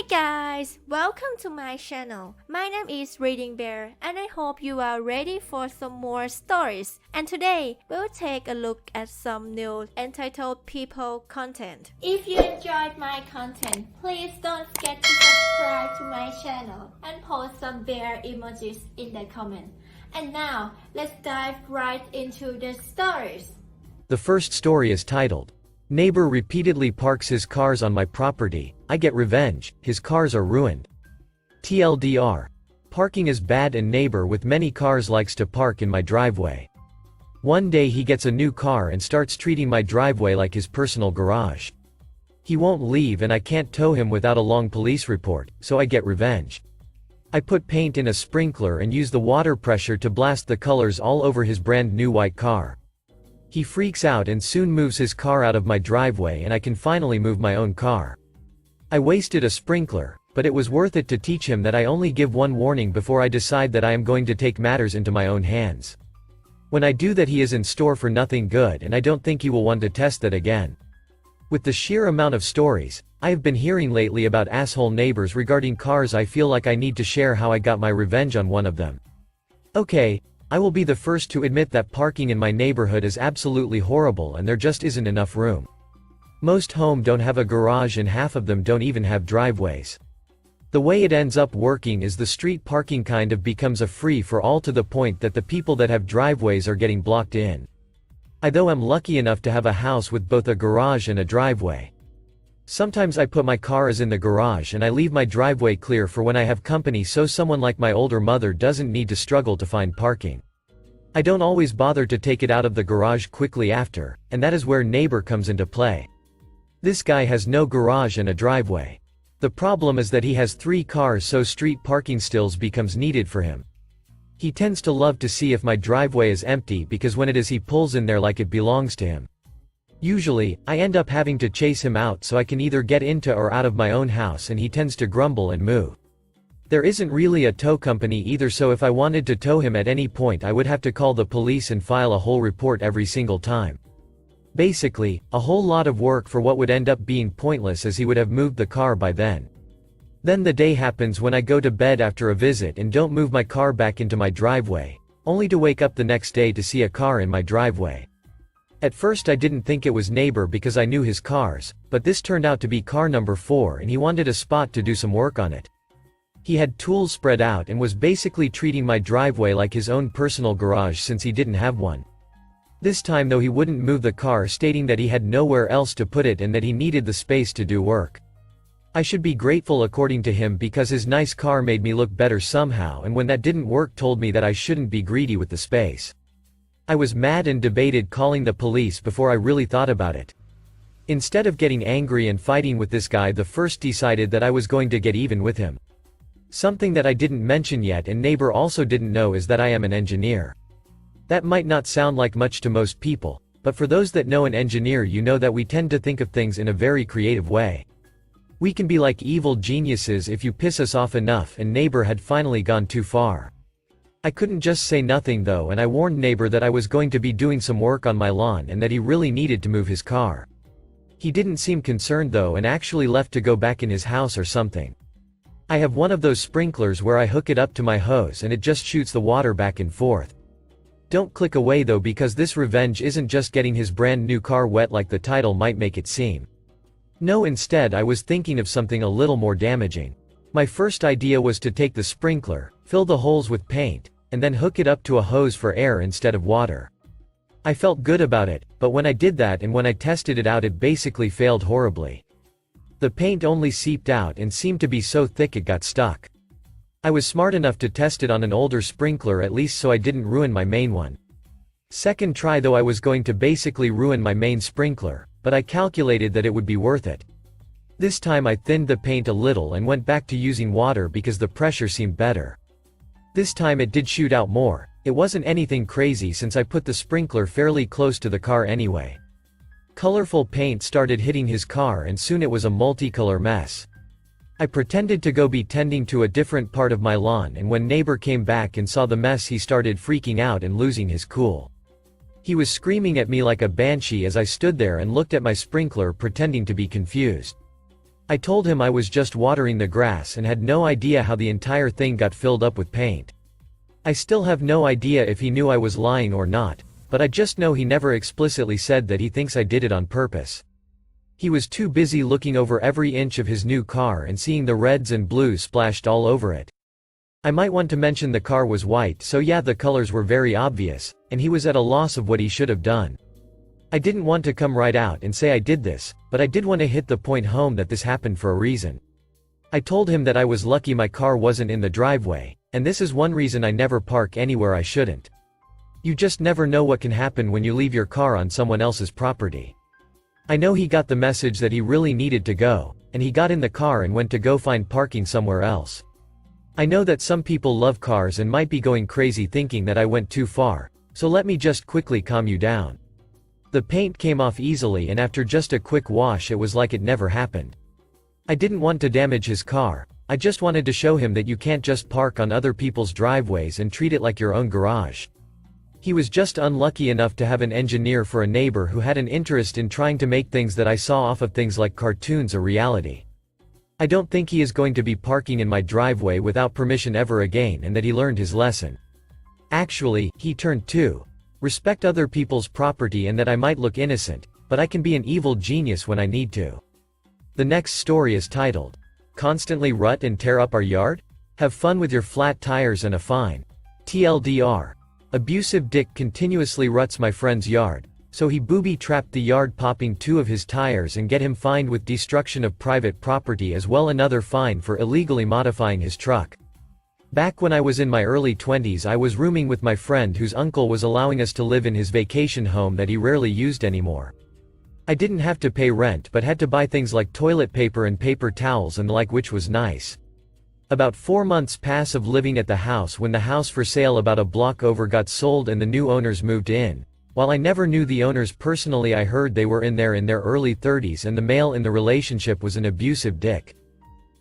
guys, welcome to my channel. My name is ReadingBear and I hope you are ready for some more stories. And today, we'll take a look at some new entitled people content. If you enjoyed my content, please don't forget to subscribe to my channel and post some bear emojis in the comment. And now, let's dive right into the stories. The first story is titled, "Neighbor repeatedly parks his cars on my property. I get revenge, his cars are ruined." TLDR. Parking is bad and neighbor with many cars likes to park in my driveway. One day he gets a new car and starts treating my driveway like his personal garage. He won't leave and I can't tow him without a long police report, so I get revenge. I put paint in a sprinkler and use the water pressure to blast the colors all over his brand new white car. He freaks out and soon moves his car out of my driveway and I can finally move my own car. I wasted a sprinkler, but it was worth it to teach him that I only give one warning before I decide that I am going to take matters into my own hands. When I do that, he is in store for nothing good and I don't think he will want to test that again. With the sheer amount of stories I have been hearing lately about asshole neighbors regarding cars, I feel like I need to share how I got my revenge on one of them. Okay, I will be the first to admit that parking in my neighborhood is absolutely horrible and there just isn't enough room. Most homes don't have a garage and half of them don't even have driveways. The way it ends up working is the street parking kind of becomes a free-for-all to the point that the people that have driveways are getting blocked in. I though am lucky enough to have a house with both a garage and a driveway. Sometimes I put my cars in the garage and I leave my driveway clear for when I have company, so someone like my older mother doesn't need to struggle to find parking. I don't always bother to take it out of the garage quickly after, and that is where neighbor comes into play. This guy has no garage and a driveway. The problem is that he has 3 cars, so street parking still becomes needed for him. He tends to love to see if my driveway is empty because when it is, he pulls in there like it belongs to him. Usually, I end up having to chase him out so I can either get into or out of my own house, and he tends to grumble and move. There isn't really a tow company either, so if I wanted to tow him at any point I would have to call the police and file a whole report every single time. Basically, a whole lot of work for what would end up being pointless as he would have moved the car by then. Then the day happens when I go to bed after a visit and don't move my car back into my driveway, only to wake up the next day to see a car in my driveway. At first I didn't think it was neighbor because I knew his cars, but this turned out to be car number 4 and he wanted a spot to do some work on it. He had tools spread out and was basically treating my driveway like his own personal garage since he didn't have one. This time though he wouldn't move the car, stating that he had nowhere else to put it and that he needed the space to do work. I should be grateful according to him because his nice car made me look better somehow, and when that didn't work told me that I shouldn't be greedy with the space. I was mad and debated calling the police before I really thought about it. Instead of getting angry and fighting with this guy, the first decided that I was going to get even with him. Something that I didn't mention yet and neighbor also didn't know is that I am an engineer. That might not sound like much to most people, but for those that know an engineer, you know that we tend to think of things in a very creative way. We can be like evil geniuses if you piss us off enough, and neighbor had finally gone too far. I couldn't just say nothing though, and I warned neighbor that I was going to be doing some work on my lawn and that he really needed to move his car. He didn't seem concerned though and actually left to go back in his house or something. I have one of those sprinklers where I hook it up to my hose and it just shoots the water back and forth. Don't click away though, because this revenge isn't just getting his brand new car wet like the title might make it seem. No, instead I was thinking of something a little more damaging. My first idea was to take the sprinkler, fill the holes with paint, and then hook it up to a hose for air instead of water. I felt good about it, but when I did that and when I tested it out, it basically failed horribly. The paint only seeped out and seemed to be so thick it got stuck. I was smart enough to test it on an older sprinkler at least, so I didn't ruin my main one. Second try though, I was going to basically ruin my main sprinkler, but I calculated that it would be worth it. This time I thinned the paint a little and went back to using water because the pressure seemed better. This time it did shoot out more. It wasn't anything crazy since I put the sprinkler fairly close to the car anyway. Colorful paint started hitting his car and soon it was a multicolor mess. I pretended to go be tending to a different part of my lawn, and when neighbor came back and saw the mess he started freaking out and losing his cool. He was screaming at me like a banshee as I stood there and looked at my sprinkler pretending to be confused. I told him I was just watering the grass and had no idea how the entire thing got filled up with paint. I still have no idea if he knew I was lying or not, but I just know he never explicitly said that he thinks I did it on purpose. He was too busy looking over every inch of his new car and seeing the reds and blues splashed all over it. I might want to mention the car was white, so yeah, the colors were very obvious, and he was at a loss of what he should have done. I didn't want to come right out and say I did this, but I did want to hit the point home that this happened for a reason. I told him that I was lucky my car wasn't in the driveway, and this is one reason I never park anywhere I shouldn't. You just never know what can happen when you leave your car on someone else's property. I know he got the message that he really needed to go, and he got in the car and went to go find parking somewhere else. I know that some people love cars and might be going crazy thinking that I went too far, so let me just quickly calm you down. The paint came off easily, and after just a quick wash it was like it never happened. I didn't want to damage his car, I just wanted to show him that you can't just park on other people's driveways and treat it like your own garage. He was just unlucky enough to have an engineer for a neighbor who had an interest in trying to make things that I saw off of things like cartoons a reality. I don't think he is going to be parking in my driveway without permission ever again, and that he learned his lesson. Actually, he turned to respect other people's property and that I might look innocent, but I can be an evil genius when I need to. The next story is titled, Constantly Rut and Tear Up Our Yard? Have fun with your flat tires and a fine. TLDR. Abusive dick continuously ruts my friend's yard, so he booby-trapped the yard, popping 2 of his tires and get him fined with destruction of private property as well another fine for illegally modifying his truck. Back when I was in my early 20s I was rooming with my friend whose uncle was allowing us to live in his vacation home that he rarely used anymore. I didn't have to pay rent but had to buy things like toilet paper and paper towels and the like, which was nice. About 4 months pass of living at the house when the house for sale about a block over got sold and the new owners moved in. While I never knew the owners personally, I heard they were in their early 30s and the male in the relationship was an abusive dick.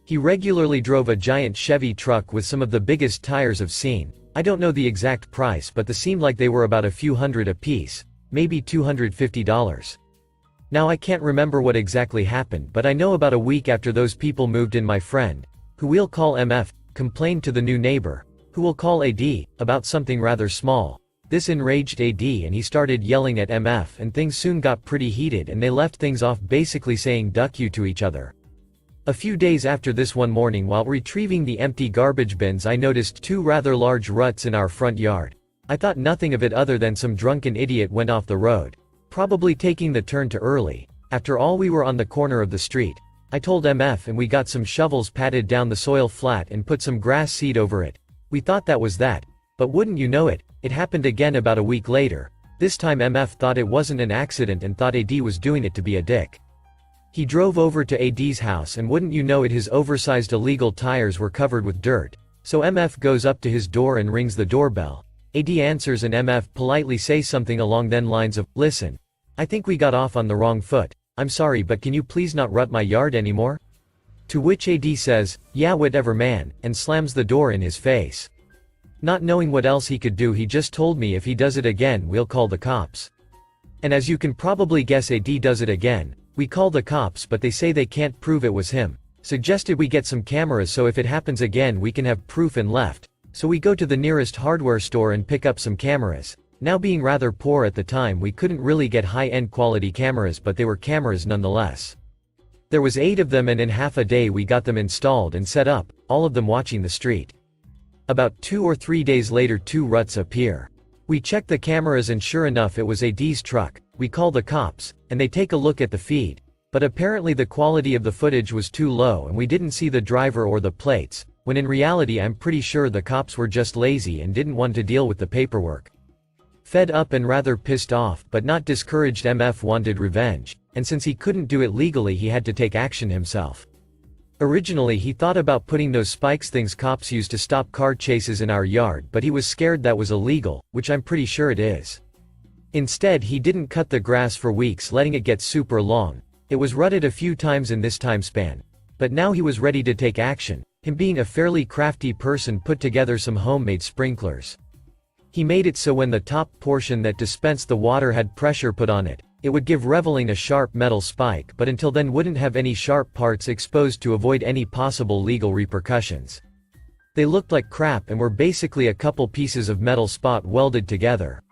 He regularly drove a giant Chevy truck with some of the biggest tires I've seen. I don't know the exact price, but they seemed like they were about a few hundred a piece, maybe $250. Now I can't remember what exactly happened, but I know about a week after those people moved in, my friend, who we'll call MF, complained to the new neighbor, who we'll call AD, about something rather small. This enraged AD and he started yelling at MF, and things soon got pretty heated and they left things off, basically saying "duck you" to each other. A few days after this, one morning while retrieving the empty garbage bins, I noticed 2 rather large ruts in our front yard. I thought nothing of it other than some drunken idiot went off the road, probably taking the turn too early. After all, we were on the corner of the street. I told MF and we got some shovels, patted down the soil flat and put some grass seed over it. We thought that was that, but wouldn't you know it, it happened again about a week later. This time MF thought it wasn't an accident and thought AD was doing it to be a dick. He drove over to AD's house and wouldn't you know it, his oversized illegal tires were covered with dirt. So MF goes up to his door and rings the doorbell. AD answers and MF politely says something along the lines of, "Listen, I think we got off on the wrong foot. I'm sorry, but can you please not rut my yard anymore?" To which AD says, "Yeah, whatever man," and slams the door in his face. Not knowing what else he could do, he just told me if he does it again we'll call the cops. And as you can probably guess, AD does it again. We call the cops but they say they can't prove it was him. Suggested we get some cameras so if it happens again we can have proof, and left. So we go to the nearest hardware store and pick up some cameras. Now, being rather poor at the time, we couldn't really get high-end quality cameras, but they were cameras nonetheless. There was 8 of them and in half a day we got them installed and set up, all of them watching the street. About 2 or 3 days later 2 ruts appear. We check the cameras and sure enough it was AD's truck. We call the cops, and they take a look at the feed. But apparently the quality of the footage was too low and we didn't see the driver or the plates, when in reality I'm pretty sure the cops were just lazy and didn't want to deal with the paperwork. Fed up and rather pissed off but not discouraged, MF wanted revenge, and since he couldn't do it legally he had to take action himself. Originally he thought about putting those spikes things cops use to stop car chases in our yard, but he was scared that was illegal, which I'm pretty sure it is. Instead he didn't cut the grass for weeks, letting it get super long. It was rutted a few times in this time span. But now he was ready to take action. Him being a fairly crafty person put together some homemade sprinklers. He made it so when the top portion that dispensed the water had pressure put on it, It would give reveling a sharp metal spike, but until then wouldn't have any sharp parts exposed to avoid any possible legal repercussions. They looked like crap and were basically a couple pieces of metal spot welded together.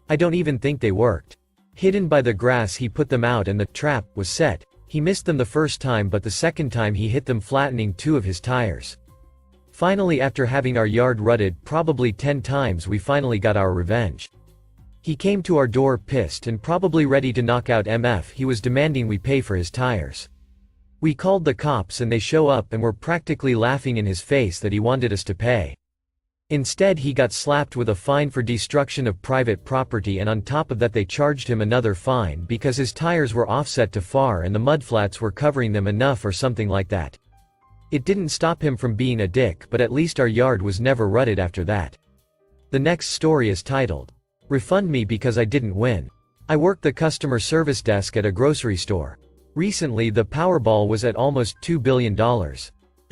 I don't even think they worked. Hidden by the grass he put them out and the trap was set. He missed them the first time, but the second time he hit them, flattening 2 of his tires. Finally, after having our yard rutted probably 10 times, we finally got our revenge. He came to our door pissed and probably ready to knock out MF. He was demanding we pay for his tires. We called the cops and they show up and were practically laughing in his face that he wanted us to pay. Instead, he got slapped with a fine for destruction of private property, and on top of that they charged him another fine because his tires were offset too far and the mudflats were covering them enough or something like that. It didn't stop him from being a dick, but at least our yard was never rutted after that. The next story is titled, "Refund Me because I didn't win." I worked the customer service desk at a grocery store. Recently the Powerball was at almost $2 billion.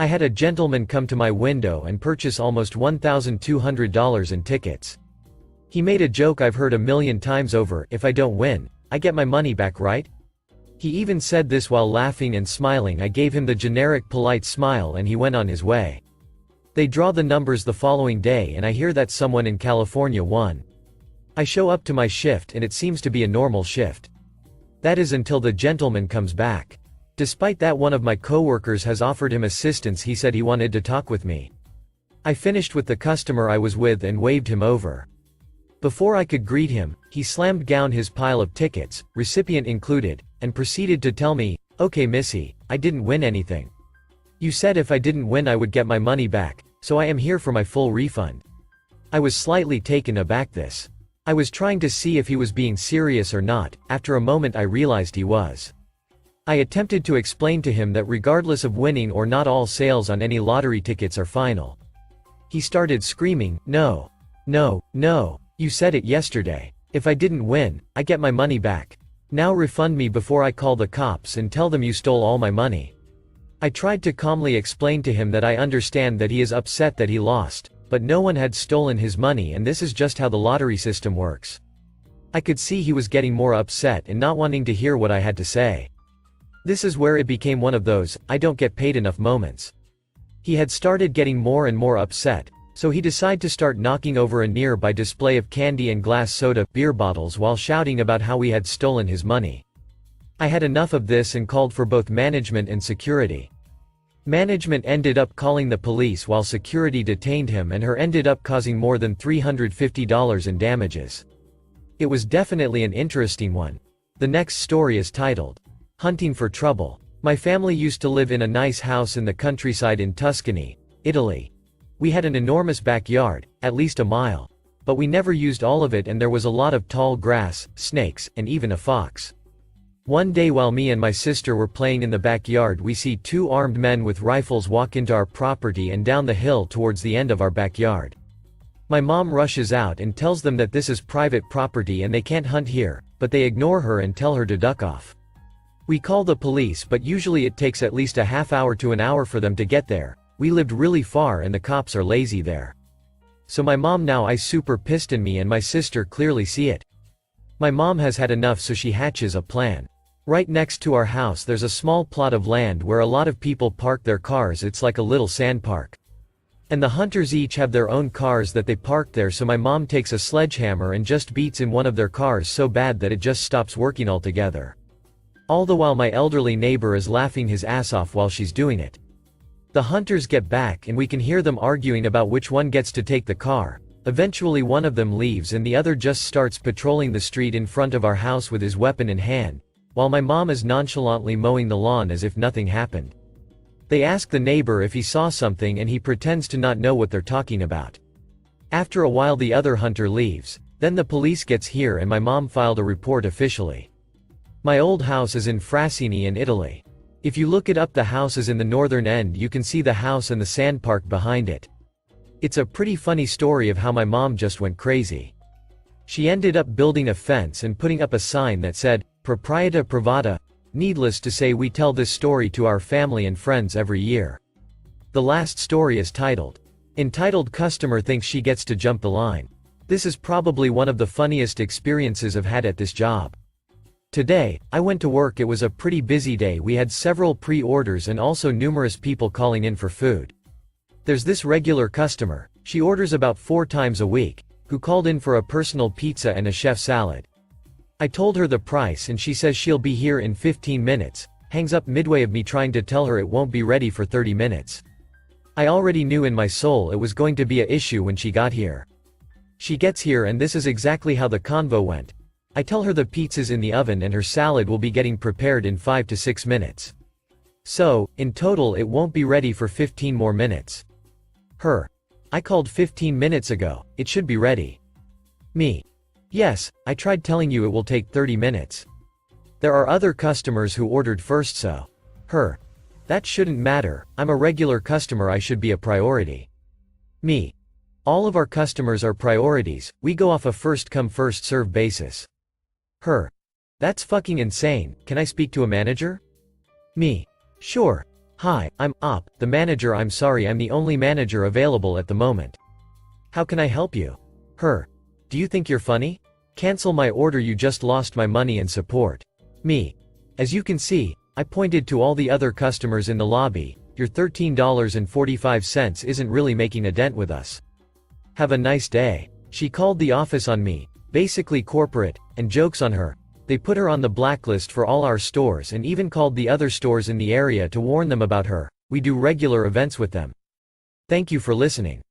I had a gentleman come to my window and purchase almost $1,200 in tickets. He made a joke I've heard a million times over: if I don't win, I get my money back, right? He even said this while laughing and smiling. I gave him the generic polite smile and he went on his way. They draw the numbers the following day and I hear that someone in California won. I show up to my shift and it seems to be a normal shift. That is until the gentleman comes back. Despite that, one of my coworkers has offered him assistance. He said he wanted to talk with me. I finished with the customer I was with and waved him over. Before I could greet him, he slammed down his pile of tickets, recipient included, and proceeded to tell me, "Okay Missy, I didn't win anything. You said if I didn't win I would get my money back, so I am here for my full refund." I was slightly taken aback. I was trying to see if he was being serious or not. After a moment I realized he was. I attempted to explain to him that regardless of winning or not, all sales on any lottery tickets are final. He started screaming, "No. No, no. You said it yesterday. If I didn't win, I get my money back. Now refund me before I call the cops and tell them you stole all my money." I tried to calmly explain to him that I understand that he is upset that he lost, but no one had stolen his money and this is just how the lottery system works. I could see he was getting more upset and not wanting to hear what I had to say. This is where it became one of those "I don't get paid enough" moments. He had started getting more and more upset, so he decided to start knocking over a nearby display of candy and glass soda beer bottles while shouting about how we had stolen his money. I had enough of this and called for both management and security. Management ended up calling the police while security detained him, and her ended up causing more than $350 in damages. It was definitely an interesting one. The next story is titled, "Hunting for Trouble." My family used to live in a nice house in the countryside in Tuscany, Italy. We had an enormous backyard, at least a mile. But we never used all of it and there was a lot of tall grass, snakes, and even a fox. One day while me and my sister were playing in the backyard, we see 2 armed men with rifles walk into our property and down the hill towards the end of our backyard. My mom rushes out and tells them that this is private property and they can't hunt here, but they ignore her and tell her to duck off. We call the police, but usually it takes at least a half hour to an hour for them to get there. We lived really far and the cops are lazy there. So my mom now is super pissed at me and my sister clearly see it. My mom has had enough, so she hatches a plan. Right next to our house there's a small plot of land where a lot of people park their cars. It's like a little sand park. And the hunters each have their own cars that they park there, so my mom takes a sledgehammer and just beats in one of their cars so bad that it just stops working altogether. All the while my elderly neighbor is laughing his ass off while she's doing it. The hunters get back and we can hear them arguing about which one gets to take the car. Eventually one of them leaves and the other just starts patrolling the street in front of our house with his weapon in hand, while my mom is nonchalantly mowing the lawn as if nothing happened. They ask the neighbor if he saw something and he pretends to not know what they're talking about. After a while the other hunter leaves, then the police gets here and my mom filed a report officially. My old house is in Frassini in Italy. If you look it up, the house is in the northern end. You can see the house and the sand park behind it. It's a pretty funny story of how my mom just went crazy. She ended up building a fence and putting up a sign that said, "Proprietà privata." Needless to say, we tell this story to our family and friends every year. The last story is entitled "Customer Thinks She Gets to Jump the Line." This is probably one of the funniest experiences I've had at this job. Today, I went to work. It was a pretty busy day. We had several pre-orders and also numerous people calling in for food. There's this regular customer, she orders about 4 times a week, who called in for a personal pizza and a chef salad. I told her the price and she says she'll be here in 15 minutes, hangs up midway of me trying to tell her it won't be ready for 30 minutes. I already knew in my soul it was going to be a issue when she got here. She gets here and this is exactly how the convo went. I tell her the pizza's in the oven and her salad will be getting prepared in 5 to 6 minutes. So, in total it won't be ready for 15 more minutes. Her. I called 15 minutes ago, it should be ready. Me. Yes, I tried telling you it will take 30 minutes. There are other customers who ordered first so. Her. That shouldn't matter, I'm a regular customer, I should be a priority. Me. All of our customers are priorities, we go off a first come first serve basis. Her. That's fucking insane, can I speak to a manager? Me. Sure. Hi, I'm Op, the manager. I'm sorry, I'm the only manager available at the moment. How can I help you? Her. Do you think you're funny? Cancel my order, you just lost my money and support. Me. As you can see, I pointed to all the other customers in the lobby, your $13.45 isn't really making a dent with us. Have a nice day. She called the office on me, basically corporate, and jokes on her. They put her on the blacklist for all our stores and even called the other stores in the area to warn them about her. We do regular events with them. Thank you for listening.